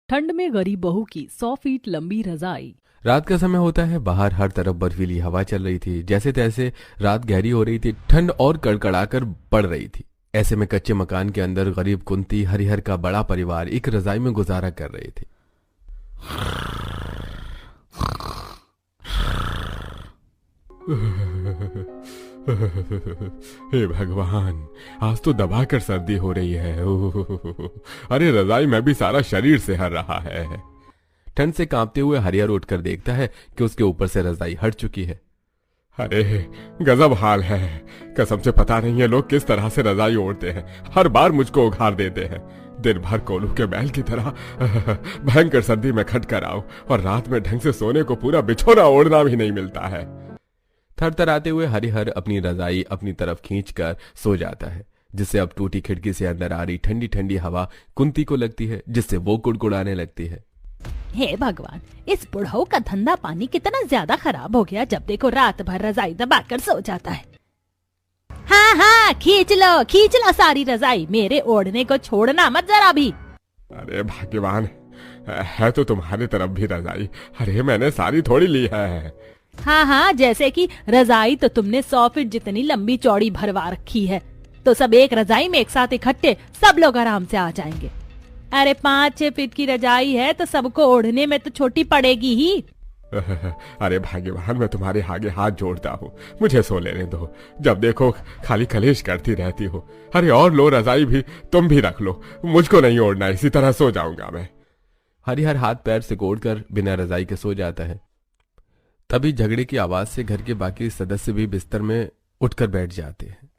ठंड में गरीब बहू की 100 फीट लंबी रजाई। रात का समय होता है। बाहर हर तरफ बर्फीली हवा चल रही थी। जैसे तैसे रात गहरी हो रही थी। ठंड और कड़कड़ाकर पड़ रही थी। ऐसे में कच्चे मकान के अंदर गरीब कुंती हरिहर का बड़ा परिवार एक रजाई में गुजारा कर रहे थे। हे भगवान, आज तो दबाकर सर्दी हो रही है। अरे रजाई में भी सारा शरीर सिहर रहा है। ठंड से कांपते हुए हरिहर उठकर देखता है कि उसके ऊपर से रजाई हट चुकी है। अरे गजब हाल है। कसम से पता नहीं है लोग किस तरह से रजाई ओढ़ते हैं। हर बार मुझको उघार देते हैं। दिन भर कोल्हू के बैल की तरह भयंकर सर्दी में खट कर आओ और रात में ढंग से सोने को पूरा बिछोना ओढ़ना भी नहीं मिलता है। थरथराते हुए हरिहर अपनी रजाई अपनी तरफ खींचकर सो जाता है, जिससे अब टूटी खिड़की से अंदर आ रही ठंडी ठंडी हवा कुंती को लगती है, जिससे वो कुड़कुड़ाने लगती है। हे भगवान, इस बुढ़ऊ का धंधा पानी कितना ज्यादा खराब हो गया। जब देखो रात भर रजाई दबाकर सो जाता है। हाँ हाँ, खींच लो सारी रजाई। मेरे ओढ़ने को छोड़ना मत जरा भी। अरे भाग्यवान, है तो तुम्हारी तरफ भी रजाई। अरे मैंने सारी थोड़ी ली है। हाँ हाँ, जैसे कि रजाई तो तुमने 100 फीट जितनी लंबी चौड़ी भरवा रखी है, तो सब एक रजाई में एक साथ इकट्ठे सब लोग आराम से आ जाएंगे। अरे 5-6 फीट की रजाई है तो सबको ओढ़ने में तो छोटी पड़ेगी ही। अरे भाग्यवान, मैं तुम्हारे आगे हाथ जोड़ता हूँ, मुझे सो लेने दो। जब देखो खाली कलेश करती रहती हो। अरे और लो रजाई भी, तुम भी रख लो, मुझको नहीं ओढ़ना, इसी तरह सो जाऊंगा मैं। हरिहर हाथ पैर सिकोड़कर बिना रजाई के सो जाता है। तभी झगड़े की आवाज से घर के बाकी सदस्य भी बिस्तर में उठकर बैठ जाते हैं।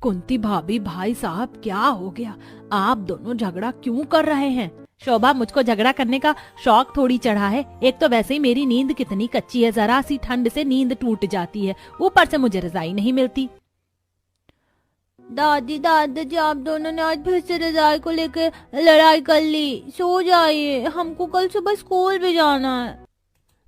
कुंती भाभी, भाई साहब, क्या हो गया? आप दोनों झगड़ा क्यों कर रहे हैं? शोभा, मुझको झगड़ा करने का शौक थोड़ी चढ़ा है। एक तो वैसे ही मेरी नींद कितनी कच्ची है, जरा सी ठंड से नींद टूट जाती है, ऊपर से मुझे रजाई नहीं मिलती। दादाजी, आप दोनों ने आज फिर से रजाई को लेकर लड़ाई कर ली। सो जाइए, हमको कल सुबह स्कूल भी जाना है।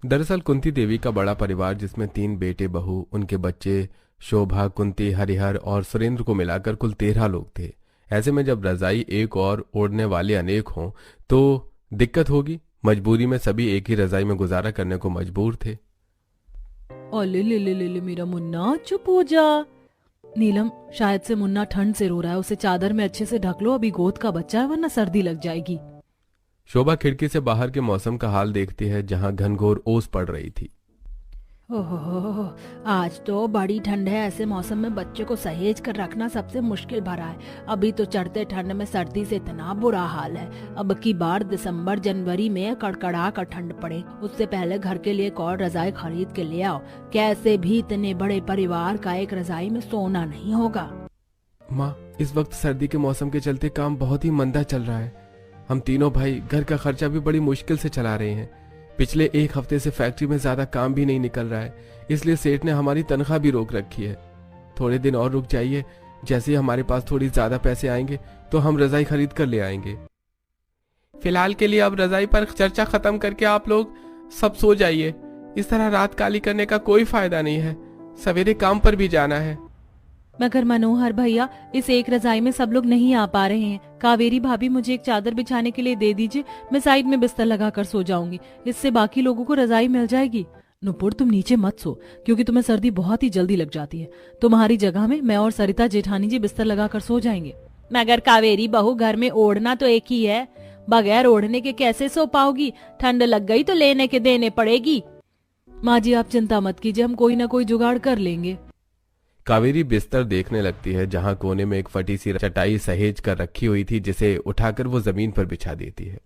दरअसल कुंती देवी का बड़ा परिवार, जिसमें 3 बेटे बहू, उनके बच्चे शोभा, कुंती, हरिहर और सुरेंद्र को मिलाकर कुल 13 लोग थे। ऐसे में जब रजाई एक और ओढ़ने वाले अनेक हों तो दिक्कत होगी। मजबूरी में सभी एक ही रजाई में गुजारा करने को मजबूर थे। ले ले ले ले ले मेरा मुन्ना, चुप हो जा। नीलम, शायद से मुन्ना ठंड से रो रहा है, उसे चादर में अच्छे से ढक लो, अभी गोद का बच्चा है वरना सर्दी लग जाएगी। शोभा खिड़की से बाहर के मौसम का हाल देखती है, जहां घनघोर ओस पड़ रही थी। ओहो, आज तो बड़ी ठंड है। ऐसे मौसम में बच्चे को सहेज कर रखना सबसे मुश्किल भरा है। अभी तो चढ़ते ठंड में सर्दी से इतना बुरा हाल है। अब की बार दिसंबर जनवरी में कड़कड़ा कर ठंड पड़े, उससे पहले घर के लिए एक और रजाई खरीद के ले आओ। कैसे भी इतने बड़े परिवार का एक रजाई में सोना नहीं होगा। माँ, इस वक्त सर्दी के मौसम के चलते काम बहुत ही मंदा चल रहा है। हम तीनों भाई घर का खर्चा भी बड़ी मुश्किल से चला रहे हैं। पिछले 1 हफ्ते से फैक्ट्री में ज्यादा काम भी नहीं निकल रहा है, इसलिए सेठ ने हमारी तनख्वाह भी रोक रखी है। थोड़े दिन और रुक जाइए, जैसे ही हमारे पास थोड़ी ज्यादा पैसे आएंगे तो हम रजाई खरीद कर ले आएंगे। फिलहाल के लिए अब रजाई पर चर्चा खत्म करके आप लोग सब सो जाइए। इस तरह रात काली करने का कोई फायदा नहीं है, सवेरे काम पर भी जाना है। मगर मनोहर भैया, इस एक रजाई में सब लोग नहीं आ पा रहे हैं। कावेरी भाभी, मुझे एक चादर बिछाने के लिए दे दीजिए, मैं साइड में बिस्तर लगाकर सो जाऊंगी, इससे बाकी लोगों को रजाई मिल जाएगी। नुपुर, तुम नीचे मत सो, क्योंकि तुम्हें सर्दी बहुत ही जल्दी लग जाती है। तुम्हारी जगह में मैं और सरिता जेठानी जी बिस्तर लगाकर सो जाएंगे। मगर कावेरी बहू, घर में ओढ़ना तो एक ही है, बगैर ओढ़ने के कैसे सो पाओगी? ठंड लग गई तो लेने के देने पड़ेगी। माँ जी, आप चिंता मत कीजिए, हम कोई ना कोई जुगाड़ कर लेंगे। कावेरी बिस्तर देखने लगती है, जहां कोने में एक फटी सी चटाई सहेज कर रखी हुई थी, जिसे उठाकर वो जमीन पर बिछा देती है।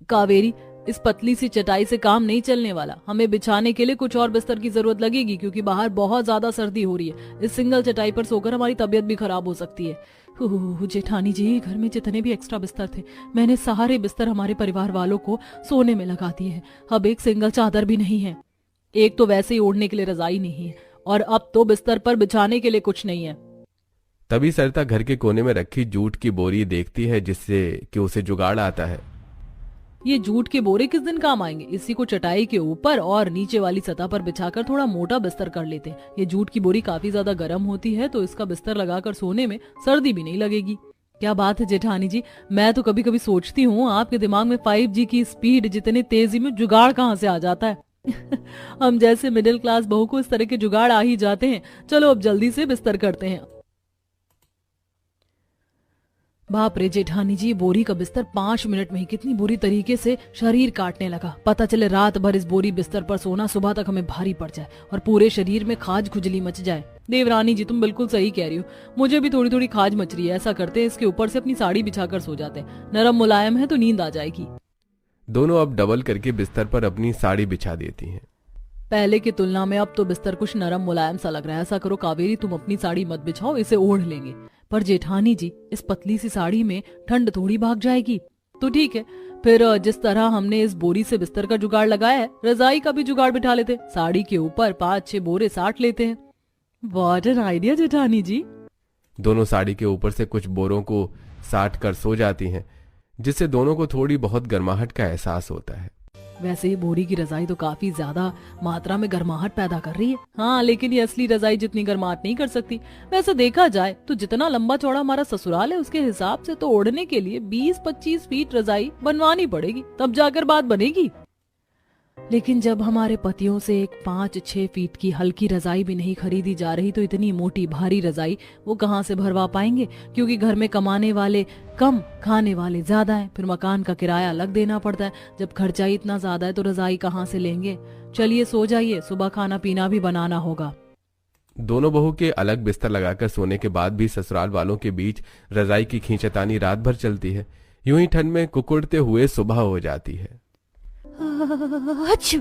कावेरी, इस पतली सी चटाई से काम नहीं चलने वाला। हमें बिछाने के लिए कुछ और बिस्तर की जरूरत लगेगी, क्योंकि बाहर बहुत ज्यादा सर्दी हो रही है। इस सिंगल चटाई पर सोकर हमारी तबीयत भी खराब हो सकती है। जेठानी जी, घर में जितने भी एक्स्ट्रा बिस्तर थे, मैंने सारे बिस्तर हमारे परिवार वालों को सोने में लगा दिए हैं। अब एक सिंगल चादर भी नहीं है। एक तो वैसे ही ओढ़ने के लिए रजाई नहीं है, और अब तो बिस्तर पर बिछाने के लिए कुछ नहीं है। तभी सरिता घर के कोने में रखी जूट की बोरी देखती है, जिससे कि उसे जुगाड़ आता है। ये जूट के बोरे किस दिन काम आएंगे? इसी को चटाई के ऊपर और नीचे वाली सतह पर बिछाकर थोड़ा मोटा बिस्तर कर लेते हैं। ये जूट की बोरी काफी ज्यादा गर्म होती है, तो इसका बिस्तर लगाकर सोने में सर्दी भी नहीं लगेगी। क्या बात है जेठानी जी, मैं तो कभी कभी सोचती हूँ आपके दिमाग में 5G की स्पीड जितनी तेजी में जुगाड़ कहाँ से आ जाता है। हम जैसे मिडिल क्लास बहू को इस तरह के जुगाड़ आ ही जाते हैं। चलो अब जल्दी से बिस्तर करते हैं। बाप रे जेठानी जी, बोरी का बिस्तर 5 मिनट में ही कितनी बुरी तरीके से शरीर काटने लगा। पता चले रात भर इस बोरी बिस्तर पर सोना सुबह तक हमें भारी पड़ जाए और पूरे शरीर में खाज खुजली मच जाए। देवरानी जी तुम बिल्कुल सही कह रही हो, मुझे भी थोड़ी थोड़ी खाज मच रही है। ऐसा करते हैं इसके ऊपर से अपनी साड़ी बिछाकर सो जाते हैं, नरम मुलायम है तो नींद आ जाएगी। दोनों अब डबल करके बिस्तर पर अपनी साड़ी बिछा देती हैं। पहले की तुलना में अब तो बिस्तर कुछ नरम मुलायम सा लग रहा है। ऐसा करो कावेरी, तुम अपनी साड़ी मत बिछाओ, इसे ओढ़ लेंगे। पर जेठानी जी, इस पतली सी साड़ी में ठंड थोड़ी भाग जाएगी। तो ठीक है, फिर जिस तरह हमने इस बोरी से बिस्तर का जुगाड़ लगाया है, रजाई का भी जुगाड़ बिठा लेते। साड़ी के ऊपर 5-6 बोरे साट लेते हैं। व्हाट एन आइडिया जेठानी जी। दोनों साड़ी के ऊपर से कुछ बोरों को साट कर सो जाती हैं, जिससे दोनों को थोड़ी बहुत गर्माहट का एहसास होता है। वैसे ये बोरी की रजाई तो काफी ज्यादा मात्रा में गर्माहट पैदा कर रही है। हाँ, लेकिन ये असली रजाई जितनी गर्माहट नहीं कर सकती। वैसे देखा जाए तो जितना लंबा चौड़ा हमारा ससुराल है, उसके हिसाब से तो ओढ़ने के लिए 20-25 फीट रजाई बनवानी पड़ेगी, तब जाकर बात बनेगी। लेकिन जब हमारे पतियों से एक 5-6 फीट की हल्की रजाई भी नहीं खरीदी जा रही, तो इतनी मोटी भारी रजाई वो कहाँ से भरवा पाएंगे? क्योंकि घर में कमाने वाले कम, खाने वाले ज्यादा हैं। फिर मकान का किराया अलग देना पड़ता है। जब खर्चा ही इतना ज्यादा है तो रजाई कहाँ से लेंगे? चलिए सो जाइए, सुबह खाना पीना भी बनाना होगा। दोनों बहू के अलग बिस्तर लगाकर सोने के बाद भी ससुराल वालों के बीच रजाई की खींचतानी रात भर चलती है। यूं ही ठंड में कुकुड़ते हुए सुबह हो जाती है। अच्छू,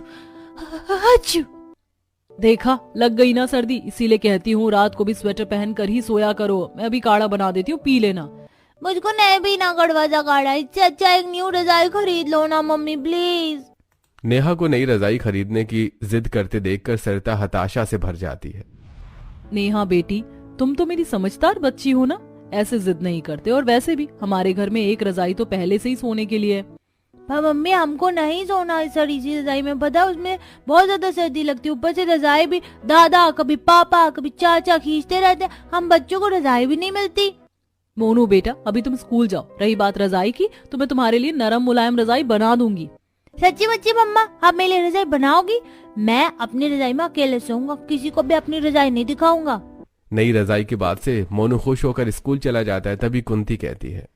अच्छू। देखा, लग गई ना सर्दी। इसीलिए कहती हूँ रात को भी स्वेटर पहन कर ही सोया करो। मैं भी काढ़ा बना देती हूँ, पी लेना। मुझको नहीं भी ना कड़वा काढ़ा, इससे अच्छा एक न्यू रजाई खरीद लो ना मम्मी प्लीज। नेहा को नई रजाई खरीदने की जिद करते देखकर सरिता हताशा से भर जाती है। नेहा बेटी, तुम तो मेरी समझदार बच्ची हो ना, ऐसे जिद नहीं करते। और वैसे भी हमारे घर में एक रजाई तो पहले से ही सोने के लिए है। पर मम्मी हमको नहीं सोना इस सड़ी रजाई में, पता है उसमें बहुत ज्यादा सर्दी लगती है। ऊपर से रजाई भी दादा, कभी पापा, कभी चाचा खींचते रहते हैं। हम बच्चों को रजाई भी नहीं मिलती। मोनू बेटा, अभी तुम स्कूल जाओ। रही बात रजाई की, तो मैं तुम्हारे लिए नरम मुलायम रजाई बना दूंगी। सच्ची बच्ची मम्मा, आप मेरे लिए रजाई बनाओगी? मैं अपनी रजाई में अकेले सोऊंगा, किसी को भी अपनी रजाई नहीं दिखाऊंगा। नई रजाई की बात से मोनू खुश होकर स्कूल चला जाता है। तभी कुंती कहती है,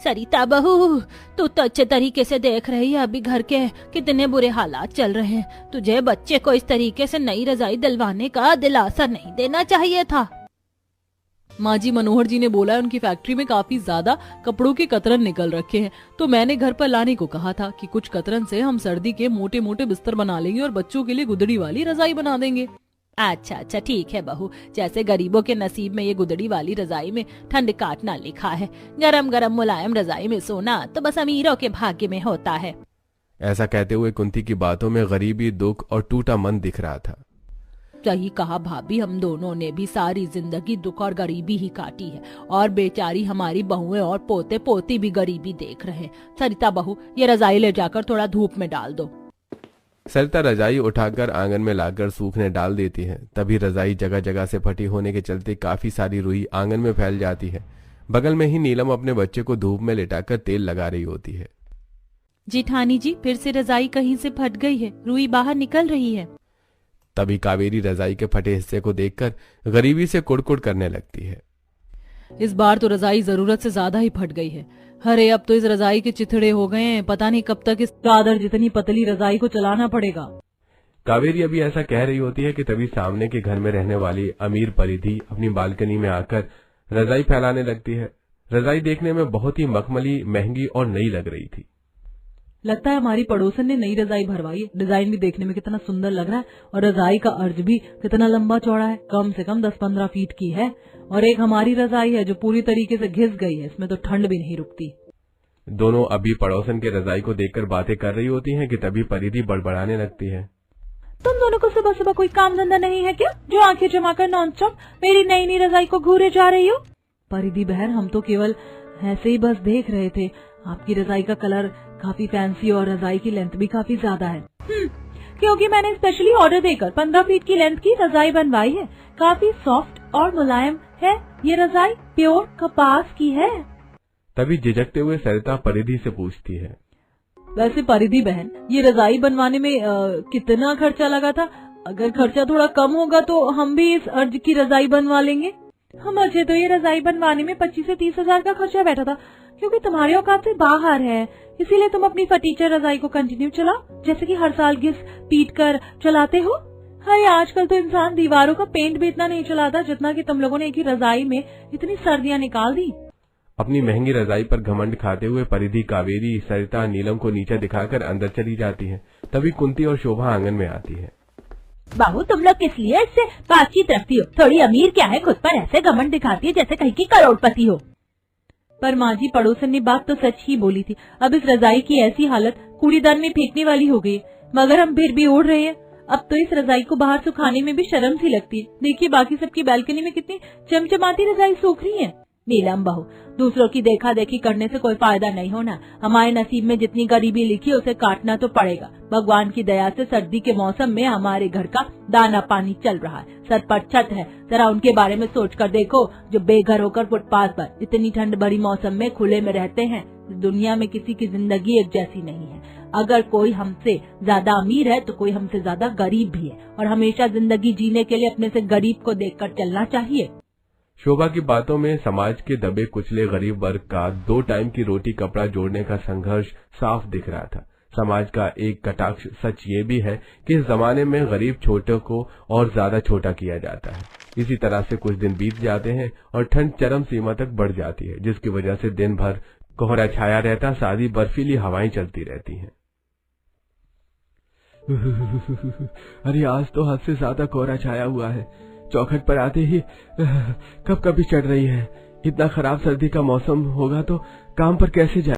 सरिता बहू, तू तो अच्छे तरीके से देख रही है अभी घर के कितने बुरे हालात चल रहे हैं। तुझे बच्चे को इस तरीके से नई रजाई दिलवाने का दिलासा नहीं देना चाहिए था। माँ जी, मनोहर जी ने बोला है उनकी फैक्ट्री में काफी ज्यादा कपड़ों के कतरन निकल रखे हैं, तो मैंने घर पर लाने को कहा था कि कुछ कतरन से हम सर्दी के मोटे मोटे बिस्तर बना लेंगे और बच्चों के लिए गुदड़ी वाली रजाई बना देंगे। अच्छा अच्छा ठीक है बहू, जैसे गरीबों के नसीब में ये गुदड़ी वाली रजाई में ठंड काटना लिखा है, गरम गरम मुलायम रजाई में सोना तो बस अमीरों के भाग्य में होता है। ऐसा कहते हुए कुंती की बातों में गरीबी, दुख और टूटा मन दिख रहा था। सही कहा भाभी, हम दोनों ने भी सारी जिंदगी दुख और गरीबी ही काटी है, और बेचारी हमारी बहुएं और पोते पोती भी गरीबी देख रहे हैं। सरिता बहू, ये रजाई ले जाकर थोड़ा धूप में डाल दो। सरिता रजाई उठाकर आंगन में लाकर सूखने डाल देती है। तभी रजाई जगह जगह से फटी होने के चलते काफी सारी रुई आंगन में फैल जाती है। बगल में ही नीलम अपने बच्चे को धूप में लिटाकर तेल लगा रही होती है। जेठानी जी, फिर से रजाई कहीं से फट गई है, रुई बाहर निकल रही है। तभी कावेरी रजाई के फटे हिस्से को देखकर गरीबी से कुड़कुड़ करने लगती है। इस बार तो रजाई जरूरत से ज्यादा ही फट गई है। अरे अब तो इस रजाई के चिथड़े हो गए हैं, पता नहीं कब तक इस चादर जितनी पतली रजाई को चलाना पड़ेगा। कावेरी अभी ऐसा कह रही होती है कि तभी सामने के घर में रहने वाली अमीर परिधि अपनी बालकनी में आकर रजाई फैलाने लगती है। रजाई देखने में बहुत ही मखमली, महंगी और नई लग रही थी। लगता है हमारी पड़ोसन ने नई रजाई भरवाई है। डिजाइन भी देखने में कितना सुंदर लग रहा है और रजाई का अर्ज भी कितना लंबा चौड़ा है, कम से कम 10-15 फीट की है। और एक हमारी रजाई है जो पूरी तरीके से घिस गई है, इसमें तो ठंड भी नहीं रुकती। दोनों अभी पड़ोसन के रजाई को देखकर बातें कर रही होती हैं कि तभी परिधि बड़बड़ाने लगती है। तुम दोनों को सुबह सुबह कोई काम धंधा नहीं है क्या, जो आंखें जमाकर नॉनस्टॉप मेरी नई नई रजाई को घूरे जा रही हो? परिधि बहन, हम तो केवल ऐसे ही बस देख रहे थे। आपकी रजाई का कलर काफी फैंसी और रजाई की लेंथ भी काफी ज्यादा है। क्योंकि मैंने स्पेशली ऑर्डर देकर 15 फीट की लेंथ की रजाई बनवाई है। काफी सॉफ्ट और मुलायम है ये रजाई प्योर कपास की है। तभी झिझकते हुए सरिता परिधि से पूछती है, वैसे परिधि बहन, ये रजाई बनवाने में कितना खर्चा लगा था? अगर खर्चा थोड़ा कम होगा तो हम भी इस अर्ज की रजाई बनवा लेंगे। मुझे तो ये रजाई बनवाने में 25 से 30 हजार का खर्चा बैठा था, क्योंकि तुम्हारे औकात से बाहर है, इसीलिए तुम अपनी फटीचर रजाई को कंटिन्यू चलाओ, जैसे कि हर साल घिस पीट कर चलाते हो। अरे आजकल तो इंसान दीवारों का पेंट भी इतना नहीं चलाता जितना कि तुम लोगों ने एक ही रजाई में इतनी सर्दियां निकाल दी। अपनी महंगी रजाई पर घमंड खाते हुए परिधि, कावेरी, सरिता, नीलम को नीचे दिखाकर अंदर चली जाती है। तभी कुंती और शोभा आंगन में आती है। बहू, तुम लोग किस लिए इससे बातचीत रखती हो? थोड़ी अमीर क्या है, खुद पर ऐसे घमंड दिखाती है जैसे कहीं की करोड़पति हो। पर माँ जी, पड़ोसन ने बात तो सच ही बोली थी। अब इस रजाई की ऐसी हालत कूड़ेदान में फेंकने वाली हो गई, मगर हम फिर भी ओढ़ रहे हैं। अब तो इस रजाई को बाहर सुखाने में भी शर्म सी लगती है। देखिए बाकी सबकी बालकनी में कितनी चमचमाती रजाई सूख रही है। नीलम बहू, दूसरों की देखा देखी करने से कोई फायदा नहीं होना। हमारे नसीब में जितनी गरीबी लिखी उसे काटना तो पड़ेगा। भगवान की दया से सर्दी के मौसम में हमारे घर का दाना पानी चल रहा है, सर पर छत है। जरा उनके बारे में सोच कर देखो जो बेघर होकर फुटपाथ पर इतनी ठंड भरी मौसम में खुले में रहते हैं। इस दुनिया में किसी की जिंदगी एक जैसी नहीं है। अगर कोई हमसे ज्यादा अमीर है तो कोई हमसे ज्यादा गरीब भी है, और हमेशा जिंदगी जीने के लिए अपने से गरीब को देखकर चलना चाहिए। शोभा की बातों में समाज के दबे कुचले गरीब वर्ग का 2 टाइम की रोटी कपड़ा जोड़ने का संघर्ष साफ दिख रहा था। समाज का एक कटाक्ष सच ये भी है कि इस जमाने में गरीब छोटे को और ज्यादा छोटा किया जाता है। इसी तरह से कुछ दिन बीत जाते हैं और ठंड चरम सीमा तक बढ़ जाती है, जिसकी वजह से दिन भर कोहरा छाया रहता, सादी बर्फीली हवाएं चलती रहती हैं। अरे आज तो हद से ज्यादा कोहरा छाया हुआ है। चौखट पर आते ही कब कभी चढ़ रही है। इतना खराब सर्दी का मौसम होगा तो काम पर कैसे जाए।